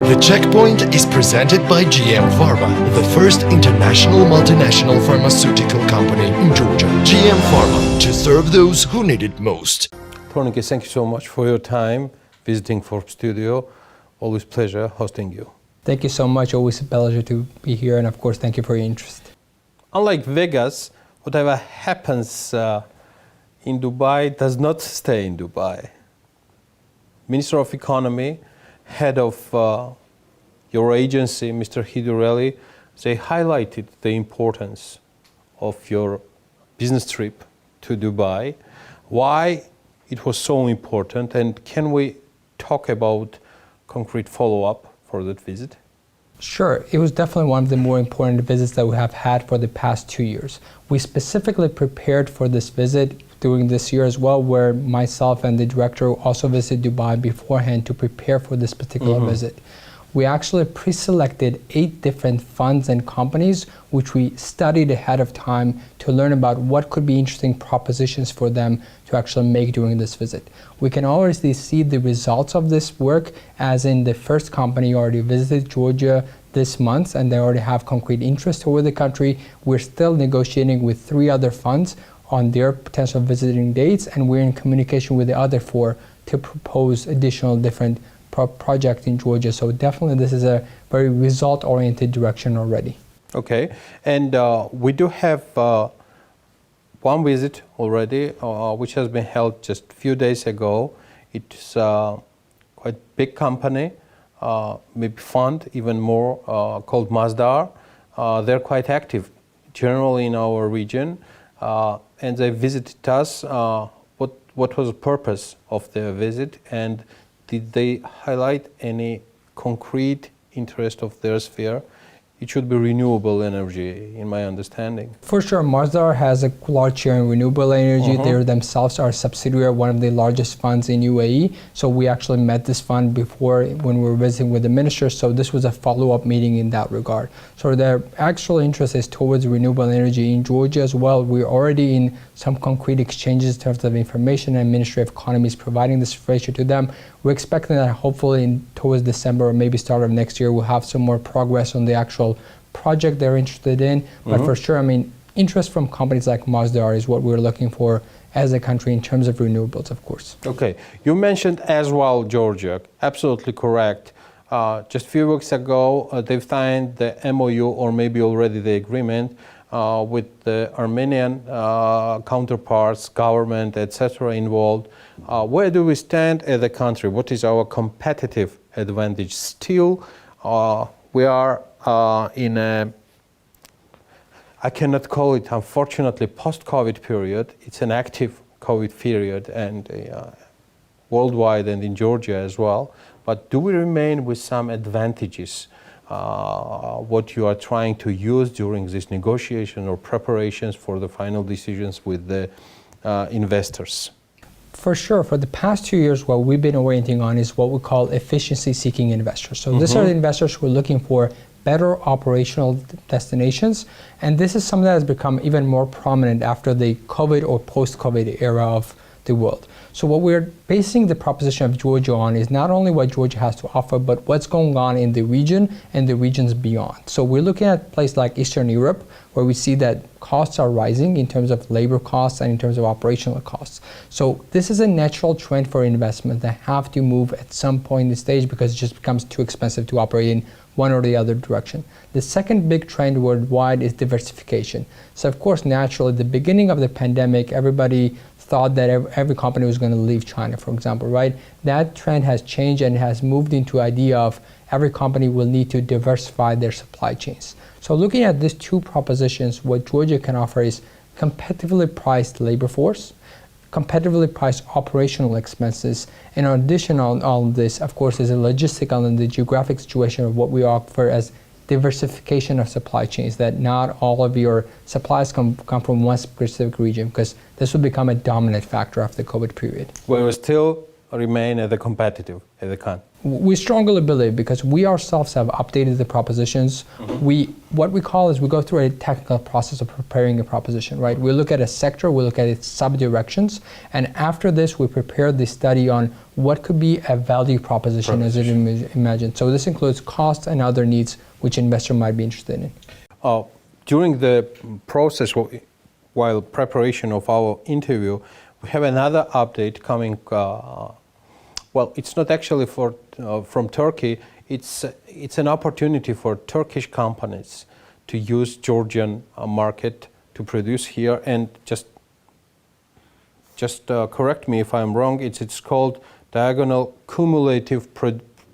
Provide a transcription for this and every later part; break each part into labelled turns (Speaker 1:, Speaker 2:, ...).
Speaker 1: The Checkpoint is presented by GM Pharma, the first international multinational pharmaceutical company in Georgia. GM Pharma, to serve those who need it most.
Speaker 2: Tornike, thank you so much for your time visiting Forbes Studio. Always pleasure hosting you.
Speaker 3: Thank you so much. Always a pleasure to be here, and of course, thank you for your interest.
Speaker 2: Unlike Vegas, whatever happens in Dubai does not stay in Dubai. Minister of Economy, head of your agency, Mr. Hidureli, they highlighted the importance of your business trip to Dubai. Why it was so important, and can we talk about concrete follow-up for that visit?
Speaker 3: Sure. It was definitely one of the more important visits that we have had for the past 2 years. We specifically prepared for this visit during this year as well, where myself and the director also visited Dubai beforehand to prepare for this particular visit. We actually pre-selected 8 different funds and companies, which we studied ahead of time to learn about what could be interesting propositions for them to actually make during this visit. We can already see the results of this work, as in the first company already visited Georgia this month, and they already have concrete interest over the country. We're still negotiating with 3 other funds on their potential visiting dates, and we're in communication with the other 4 to propose additional different project in Georgia. So definitely this is a very result-oriented direction already.
Speaker 2: Okay, and we do have one visit already, which has been held just a few days ago. It's quite big company, maybe fund even more, called Masdar. They're quite active generally in our region, and they visited us. What was the purpose of their visit, and did they highlight any concrete interest of their sphere? It should be renewable energy, in my understanding.
Speaker 3: For sure, Masdar has a large share in renewable energy. They themselves are a subsidiary of one of the largest funds in UAE. So we actually met this fund before when we were visiting with the minister. So this was a follow-up meeting in that regard. So their actual interest is towards renewable energy in Georgia as well. We're already in some concrete exchanges in terms of information, and Ministry of Economy is providing this information to them. We're expecting that hopefully towards December or maybe start of next year, we'll have some more progress on the actual project they're interested in. But for sure, I mean, interest from companies like Masdar is what we're looking for as a country in terms of renewables, of course.
Speaker 2: Okay, you mentioned as well Georgia, absolutely correct. Just a few weeks ago, they've signed the MOU, or maybe already the agreement, with the Armenian counterparts, government, etc. involved. Where do we stand as a country? What is our competitive advantage? Still, we are in a, I cannot call it, unfortunately, post-COVID period. It's an active COVID period, and worldwide and in Georgia as well. But do we remain with some advantages? What you are trying to use during this negotiation or preparations for the final decisions with the investors? For
Speaker 3: sure. For the past 2 years, what we've been orienting on is what we call efficiency-seeking investors. So these are the investors who are looking for better operational destinations, and this is something that has become even more prominent after the COVID or post-COVID era of the world. So what we're basing the proposition of Georgia on is not only what Georgia has to offer, but what's going on in the region and the regions beyond. So we're looking at places like Eastern Europe, where we see that costs are rising in terms of labor costs and in terms of operational costs. So this is a natural trend for investment that have to move at some point in the stage, because it just becomes too expensive to operate in one or the other direction. The second big trend worldwide is diversification. So of course, naturally, at the beginning of the pandemic, everybody thought that every company was going to leave China, for example, right? That trend has changed and has moved into idea of every company will need to diversify their supply chains. So looking at these 2 propositions, what Georgia can offer is competitively priced labor force, competitively priced operational expenses, and in addition on all of this, of course, is a logistical and the geographic situation of what we offer as diversification of supply chains, that not all of your supplies come from one specific region, because this will become a dominant factor after the COVID period.
Speaker 2: We're still remain as a competitive as a country?
Speaker 3: We strongly believe, because we ourselves have updated the propositions. What we call is we go through a technical process of preparing a proposition, right? We look at a sector, we look at its sub-directions, and after this we prepare the study on what could be a value proposition as it imagined. So this includes cost and other needs which investor might be interested in.
Speaker 2: During the process, while preparation of our interview, we have another update coming. Well, it's not actually from Turkey. It's an opportunity for Turkish companies to use Georgian market to produce here. And just correct me if I'm wrong. It's called diagonal cumulative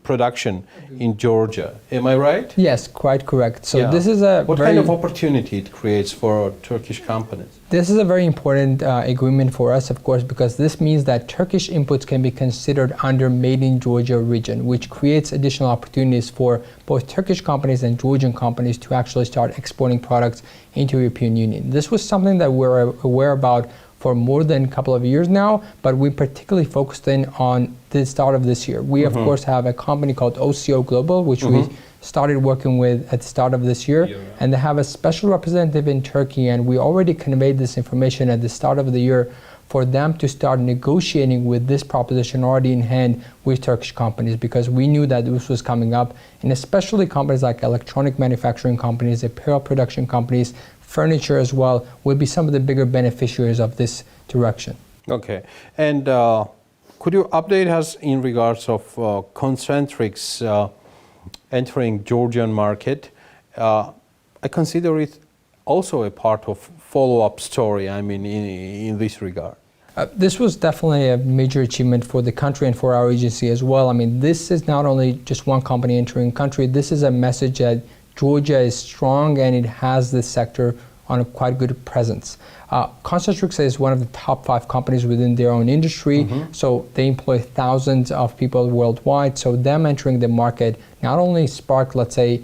Speaker 2: production in Georgia. Am I right?
Speaker 3: Yes, quite correct. So this is a
Speaker 2: what kind of opportunity it creates for Turkish companies?
Speaker 3: This is a very important agreement for us, of course, because this means that Turkish inputs can be considered under Made in Georgia region, which creates additional opportunities for both Turkish companies and Georgian companies to actually start exporting products into the European Union. This was something that we're aware about for more than a couple of years now, but we particularly focused in on the start of this year. We, of course, have a company called OCO Global, which we started working with at the start of this year, and they have a special representative in Turkey, and we already conveyed this information at the start of the year for them to start negotiating with this proposition already in hand with Turkish companies, because we knew that this was coming up, and especially companies like electronic manufacturing companies, apparel production companies, furniture as well, will be some of the bigger beneficiaries of this direction.
Speaker 2: Okay, and could you update us in regards of Concentrix entering Georgian market? I consider it also a part of follow-up story, I mean, in this regard.
Speaker 3: This was definitely a major achievement for the country and for our agency as well. I mean, this is not only just one company entering country, this is a message that Georgia is strong and it has this sector on a quite good presence. Concentrix is one of the top 5 companies within their own industry, so they employ thousands of people worldwide. So them entering the market not only sparked, let's say,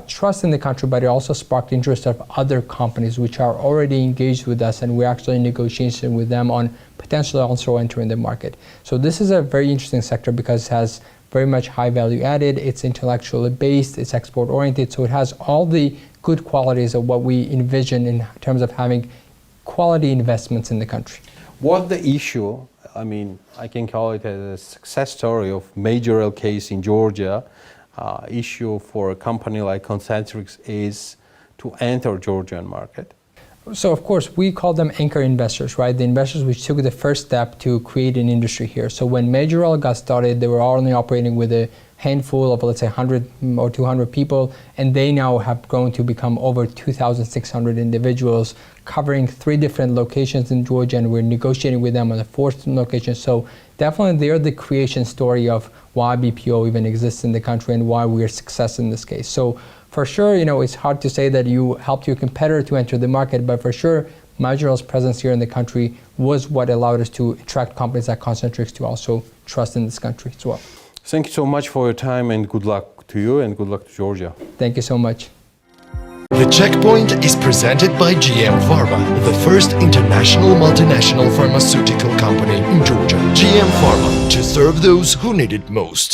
Speaker 3: trust in the country, but it also sparked interest of other companies which are already engaged with us, and we're actually in negotiation with them on potentially also entering the market. So this is a very interesting sector because it has very much high value added, it's intellectually based, it's export oriented, so it has all the good qualities of what we envision in terms of having quality investments in the country.
Speaker 2: What the issue, I mean, I can call it a success story of major case in Georgia, issue for a company like Concentrix is to enter Georgian market?
Speaker 3: So of course, we call them anchor investors, right? The investors which took the first step to create an industry here. So when Majorel got started, they were only operating with a handful of, let's say, 100 or 200 people, and they now have grown to become over 2,600 individuals, covering 3 different locations in Georgia, and we're negotiating with them on the 4th location. So definitely they're the creation story of why BPO even exists in the country and why we're a success in this case. So for sure, you know, it's hard to say that you helped your competitor to enter the market, but for sure, Majorel's presence here in the country was what allowed us to attract companies like Concentrix to also trust in this country as well.
Speaker 2: Thank you so much for your time, and good luck to you and good luck to Georgia.
Speaker 3: Thank you so much.
Speaker 1: The Checkpoint is presented by GM Pharma, the first international multinational pharmaceutical company in Georgia. GM Pharma, to serve those who need it most.